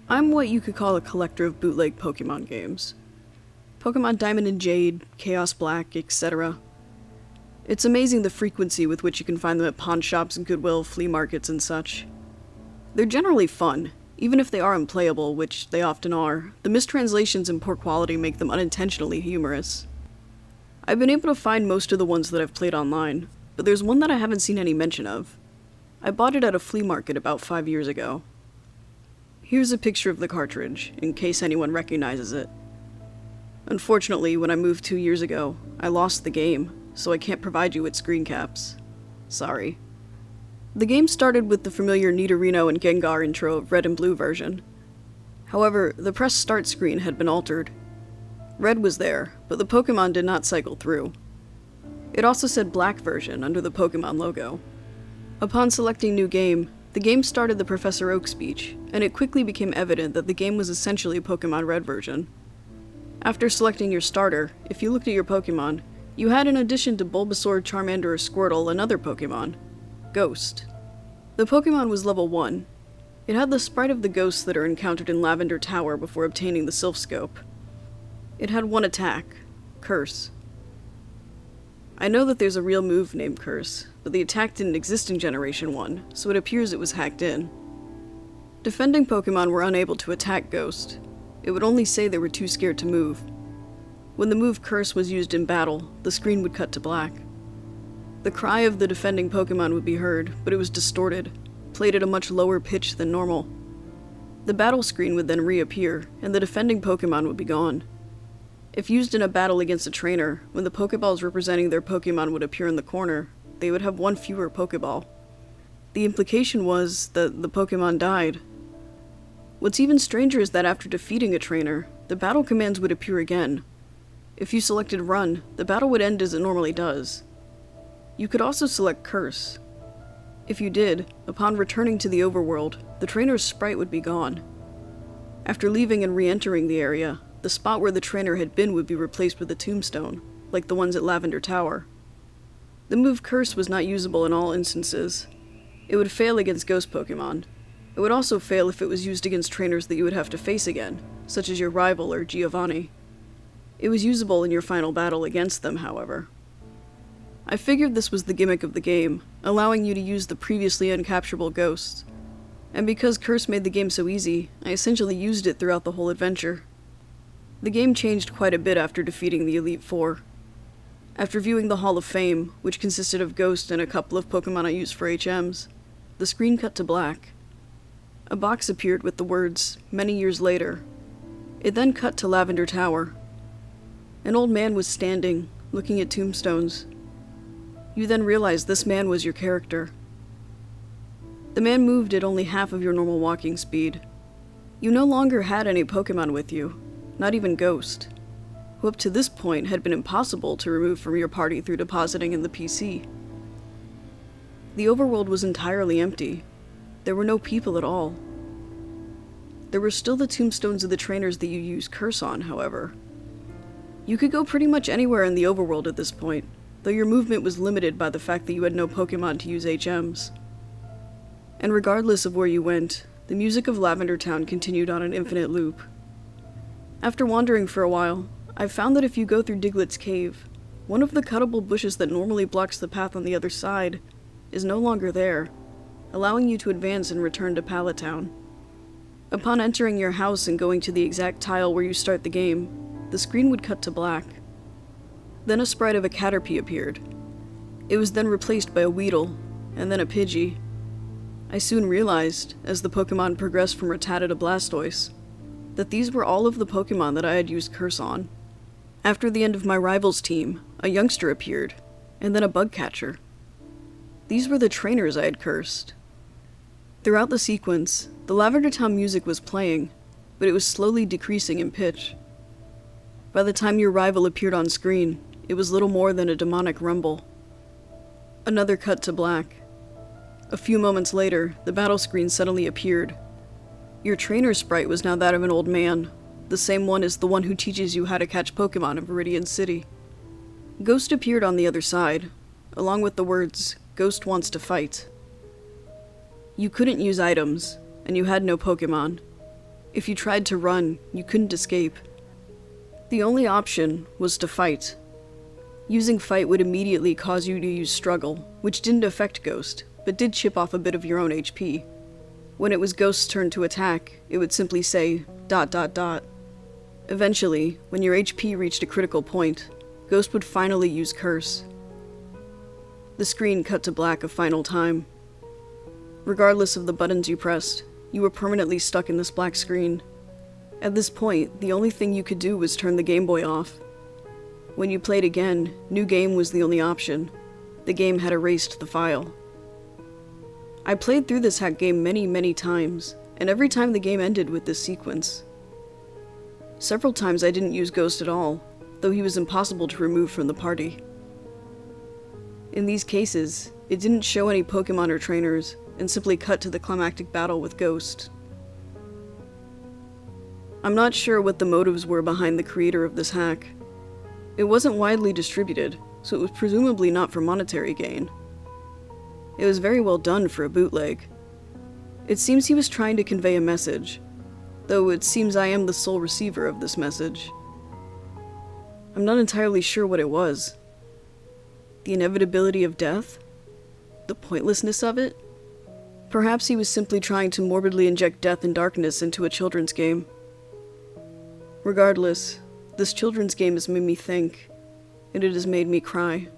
I'm what you could call a collector of bootleg Pokemon games. Pokemon Diamond and Jade, Chaos Black, etc. It's amazing the frequency with which you can find them at pawn shops and Goodwill, flea markets, and such. They're generally fun, even if they are unplayable, which they often are. The mistranslations and poor quality make them unintentionally humorous. I've been able to find most of the ones that I've played online, but there's one that I haven't seen any mention of. I bought it at a flea market about 5 years ago. Here's a picture of the cartridge, in case anyone recognizes it. Unfortunately, when I moved 2 years ago, I lost the game, so I can't provide you with screen caps. Sorry. The game started with the familiar Nidorino and Gengar intro of Red and Blue version. However, the press start screen had been altered. Red was there, but the Pokemon did not cycle through. It also said Black version under the Pokemon logo. Upon selecting New Game, the game started the Professor Oak speech, and it quickly became evident that the game was essentially Pokemon Red version. After selecting your starter, if you looked at your Pokemon, you had in addition to Bulbasaur, Charmander, or Squirtle, another Pokemon, Ghost. The Pokemon was level 1. It had the sprite of the ghosts that are encountered in Lavender Tower before obtaining the Sylph Scope. It had one attack, Curse. I know that there's a real move named Curse, but the attack didn't exist in Generation 1, so it appears it was hacked in. Defending Pokemon were unable to attack Ghost. It would only say they were too scared to move. When the move Curse was used in battle, the screen would cut to black. The cry of the defending Pokemon would be heard, but it was distorted, played at a much lower pitch than normal. The battle screen would then reappear, and the defending Pokemon would be gone. If used in a battle against a trainer, when the Pokeballs representing their Pokemon would appear in the corner, they would have one fewer Pokeball. The implication was that the Pokemon died. What's even stranger is that after defeating a trainer, the battle commands would appear again. If you selected Run, the battle would end as it normally does. You could also select Curse. If you did, upon returning to the overworld, the trainer's sprite would be gone. After leaving and re-entering the area, the spot where the trainer had been would be replaced with a tombstone, like the ones at Lavender Tower. The move Curse was not usable in all instances. It would fail against ghost Pokemon. It would also fail if it was used against trainers that you would have to face again, such as your rival or Giovanni. It was usable in your final battle against them, however. I figured this was the gimmick of the game, allowing you to use the previously uncapturable ghosts. And because Curse made the game so easy, I essentially used it throughout the whole adventure. The game changed quite a bit after defeating the Elite Four. After viewing the Hall of Fame, which consisted of Ghost and a couple of Pokemon I used for HMs, the screen cut to black. A box appeared with the words, "Many years later." It then cut to Lavender Tower. An old man was standing, looking at tombstones. You then realized this man was your character. The man moved at only half of your normal walking speed. You no longer had any Pokemon with you, not even Ghost, who up to this point had been impossible to remove from your party through depositing in the PC. The overworld was entirely empty. There were no people at all. There were still the tombstones of the trainers that you used Curse on, however. You could go pretty much anywhere in the overworld at this point, though your movement was limited by the fact that you had no Pokemon to use HMs. And regardless of where you went, the music of Lavender Town continued on an infinite loop. After wandering for a while, I found that if you go through Diglett's cave, one of the cuttable bushes that normally blocks the path on the other side is no longer there, allowing you to advance and return to Pallet Town. Upon entering your house and going to the exact tile where you start the game, the screen would cut to black. Then a sprite of a Caterpie appeared. It was then replaced by a Weedle, and then a Pidgey. I soon realized, as the Pokemon progressed from Rattata to Blastoise, that these were all of the Pokemon that I had used Curse on. After the end of my rival's team, a youngster appeared, and then a Bugcatcher. These were the trainers I had cursed. Throughout the sequence, the Lavender Town music was playing, but it was slowly decreasing in pitch. By the time your rival appeared on screen, it was little more than a demonic rumble. Another cut to black. A few moments later, the battle screen suddenly appeared. Your trainer sprite was now that of an old man, the same one as the one who teaches you how to catch Pokemon in Viridian City. Ghost appeared on the other side, along with the words, "Ghost wants to fight." You couldn't use items, and you had no Pokemon. If you tried to run, you couldn't escape. The only option was to fight. Using fight would immediately cause you to use struggle, which didn't affect Ghost, but did chip off a bit of your own HP. When it was Ghost's turn to attack, it would simply say ... Eventually, when your HP reached a critical point, Ghost would finally use Curse. The screen cut to black a final time. Regardless of the buttons you pressed, you were permanently stuck in this black screen. At this point, the only thing you could do was turn the Game Boy off. When you played again, New Game was the only option. The game had erased the file. I played through this hack game many times, and every time the game ended with this sequence. Several times I didn't use Ghost at all, though he was impossible to remove from the party. In these cases, it didn't show any Pokemon or trainers, and simply cut to the climactic battle with Ghost. I'm not sure what the motives were behind the creator of this hack. It wasn't widely distributed, so it was presumably not for monetary gain. It was very well done for a bootleg. It seems he was trying to convey a message, though it seems I am the sole receiver of this message. I'm not entirely sure what it was. The inevitability of death? The pointlessness of it? Perhaps he was simply trying to morbidly inject death and darkness into a children's game. Regardless, this children's game has made me think, and it has made me cry.